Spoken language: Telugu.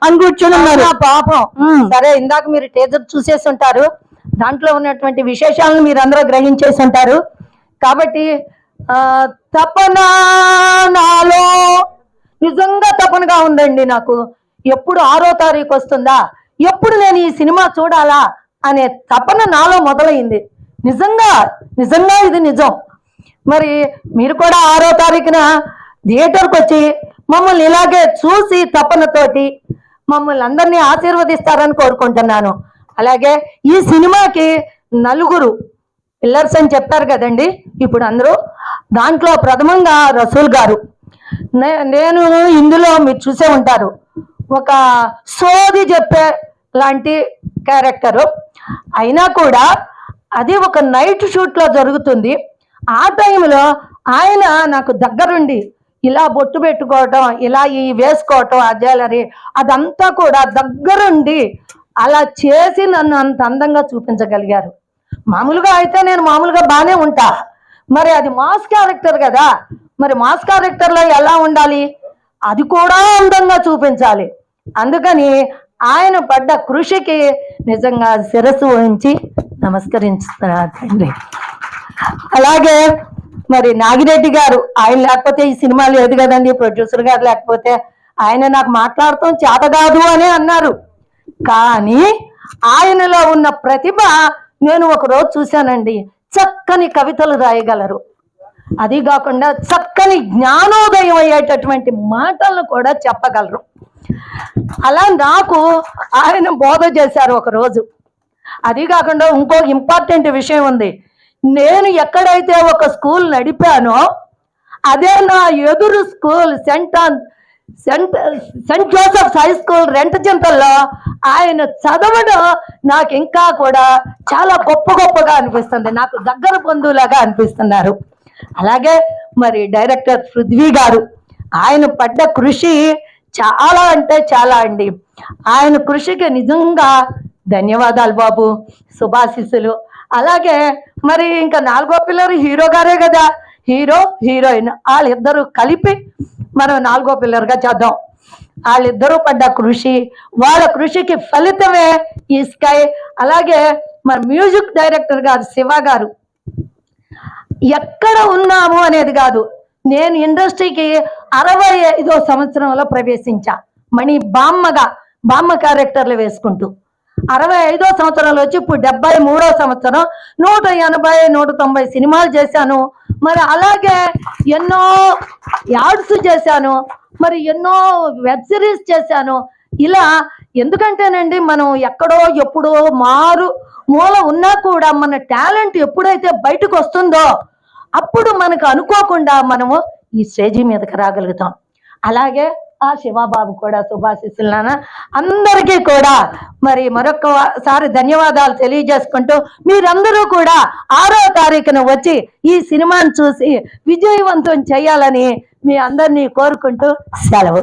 అని కూర్చొని ఉన్నారు పాపం. సరే, ఇందాక మీరు టీజర్ చూసేసి ఉంటారు, దాంట్లో ఉన్నటువంటి విశేషాలను మీరు అందరూ గ్రహించేసి ఉంటారు. కాబట్టి తపన నాలో నిజంగా తపనగా ఉందండి. నాకు ఎప్పుడు 6వ తారీఖు వస్తుందా, ఎప్పుడు నేను ఈ సినిమా చూడాలా అనే తపన నాలో మొదలైంది. నిజంగా నిజంగా ఇది నిజం. మరి మీరు కూడా 6వ తారీఖున థియేటర్కి వచ్చి మమ్మల్ని ఇలాగే చూసి తపనతోటి మమ్మల్ని అందరినీ ఆశీర్వదిస్తారని కోరుకుంటున్నాను. అలాగే ఈ సినిమాకి 4 పిల్లర్స్ అని చెప్పారు కదండి. ఇప్పుడు అందరూ దాంట్లో ప్రథమంగా రసూల్ గారు. నేను ఇందులో మీరు చూసే ఉంటారు, ఒక సోది చెప్పే లాంటి క్యారెక్టరు. అయినా కూడా అది ఒక నైట్ షూట్లో జరుగుతుంది. ఆ టైంలో ఆయన నాకు దగ్గరుండి ఇలా బొట్టు పెట్టుకోవటం, ఇలా ఈ వేసుకోవటం, ఆ జ్యువెలరీ అదంతా కూడా దగ్గరుండి అలా చేసి నన్ను అంత అందంగా చూపించగలిగారు. మామూలుగా అయితే నేను మామూలుగా బాగానే ఉంటా, మరి అది మాస్ క్యారెక్టర్ కదా, మరి మాస్ క్యారెక్టర్లో ఎలా ఉండాలి, అది కూడా అందంగా చూపించాలి. అందుకని ఆయన పడ్డ కృషికి నిజంగా శిరస్సు వహించి నమస్కరించుతున్నానండి. అలాగే మరి నాగిరెడ్డి గారు, ఆయన లేకపోతే ఈ సినిమా లేదు కదండి. ప్రొడ్యూసర్ గారు లేకపోతే ఆయన నాకు మాట్లాడటం చేత కాదు అని అన్నారు. కానీ ఆయనలో ఉన్న ప్రతిభ నేను ఒకరోజు చూశానండి. చక్కని కవితలు రాయగలరు, అది కాకుండా చక్కని జ్ఞానోదయం అయ్యేటటువంటి మాటలను కూడా చెప్పగలరు. అలా నాకు ఆయన బోధ చేశారు ఒకరోజు. అది కాకుండా ఇంకో ఇంపార్టెంట్ విషయం ఉంది. నేను ఎక్కడైతే ఒక స్కూల్ నడిపానో అదే నా ఎదురు school saint Joseph's high school రెంటచింతల్లో ఆయన చదవడం నాకు ఇంకా కూడా చాలా గొప్పగా అనిపిస్తుంది. నాకు దగ్గర బంధువులాగా అనిపిస్తున్నారు. అలాగే మరి డైరెక్టర్ పృథ్వీ గారు, ఆయన పడ్డ కృషి చాలా అంటే చాలా అండి. ఆయన కృషికి నిజంగా ధన్యవాదాలు బాబు, శుభాశీస్సులు. అలాగే మరి ఇంకా 4వ పిల్లర్ హీరో గారే కదా, హీరో హీరోయిన్ వాళ్ళిద్దరూ కలిపి మనం 4వ పిల్లర్గా చేద్దాం. వాళ్ళిద్దరూ పడ్డ కృషి, వాళ్ళ కృషికి ఫలితమే ఈ స్కై. అలాగే మరి మ్యూజిక్ డైరెక్టర్ గారు శివ గారు, ఎక్కడ ఉన్నాము అనేది కాదు, నేను ఇండస్ట్రీకి 65వ సంవత్సరంలో ప్రవేశించా. మణి బామ్మ క్యారెక్టర్లు వేసుకుంటూ 65వ సంవత్సరంలో వచ్చి ఇప్పుడు 73వ సంవత్సరం, 180 190 సినిమాలు చేశాను. మరి అలాగే ఎన్నో యాడ్స్ చేశాను, మరి ఎన్నో వెబ్ సిరీస్ చేశాను. ఇలా ఎందుకంటేనండి, మనం ఎక్కడో ఎప్పుడో మూల ఉన్నా కూడా మన టాలెంట్ ఎప్పుడైతే బయటకు వస్తుందో అప్పుడు మనకు అనుకోకుండా మనము ఈ స్టేజీ మీదకి రాగలుగుతాం. అలాగే ఆ శివబాబు కూడా శుభాశీస్సులు. అందరికీ కూడా మరి మరొకసారి ధన్యవాదాలు తెలియజేసుకుంటూ మీరందరూ కూడా 6వ తారీఖున వచ్చి ఈ సినిమాను చూసి విజయవంతం చేయాలని మీ అందరినీ కోరుకుంటూ సెలవు.